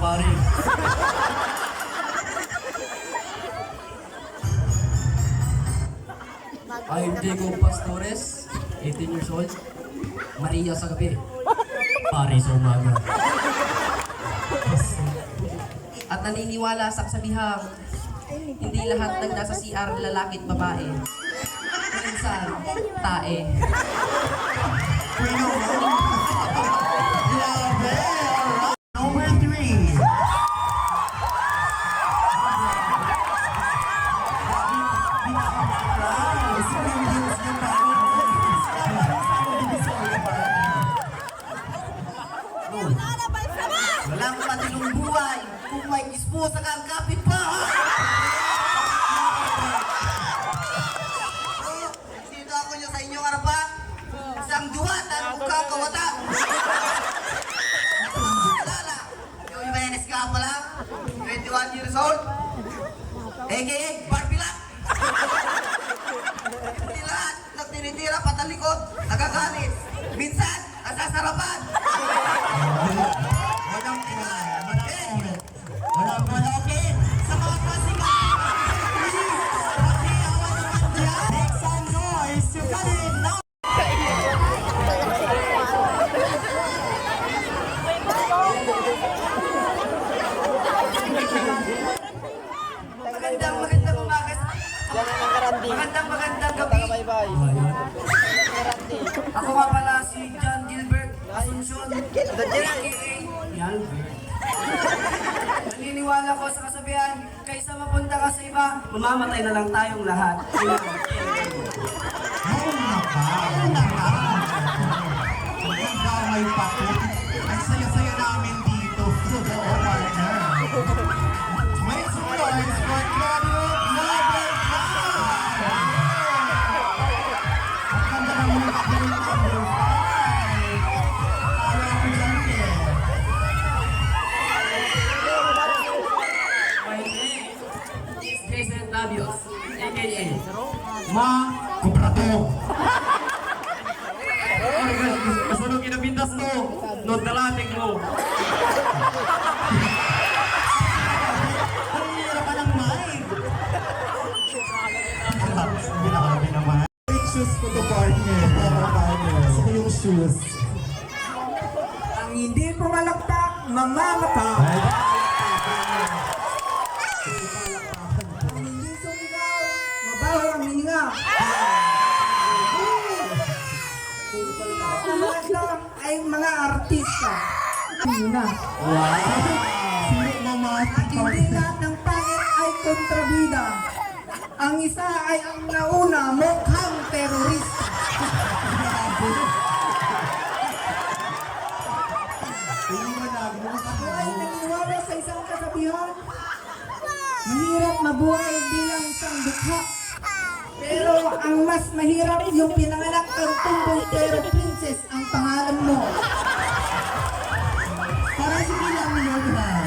pare. I'm Diego Pastores, 18 years old. Maria sa gabi. Pare sa umaga. At naniniwala sa kasabihang hindi lahat ng nasa CR lalaki at babae. Minsan, tae. Number 3. Walang matinong buhay kung may ispusa kang kapitbahay. Sino ako nyo sa inyong harapan? Isang duwatan o kakawatan. Alala, ikaw yung Menes ka pa lang, 21 years old, a.k.a. Barbilak. Hindi lahat ng tinitira patalikod, nagagalit. Minsan, nasasarapan. Malapit sa mga kasigaw. Pakiyawan naman dyan. Make some noise. You got it now. Magandang umaga. Magandang gabi. Ako nga pala si John Gilbert Asuncion, aka Yalbert. Naniniwala ko sa kasabihan, kaysa mapunta ka sa iba, mamamatay na lang tayong lahat. Ikaw may pakot. Ang saya-saya namin dito. Partner. May surprise for Claudio number 5. Ang ganda ng mga kapatid number 5. Ayaw ko dyan eh. My name is Jason Labios, a.k.a. Ma, Kupratong. Kasunod kinabindas mo, no dalating mo. Ang hirap ka ng mic. Binabi naman. Yung shoes ko to partner. Gusto ko yung shoes. Ang hindi pumalakpak, mamamatay. Ang hindi sumigaw, mabaho ang hininga. Ang lahat lang ay mga artista. Hininga. Sino mamati? At hindi lahat ng pangit ay kontrabida. Ang isa ay ang nauna, mukhang terorista. Ako ay naniniwala sa isang kasabihan. Mahirap mabuhay bilang isang dukha. Pero ang mas mahirap yung pinanganak kang tumboy pero princess ang pangalan mo. Parang sige lang yun ha.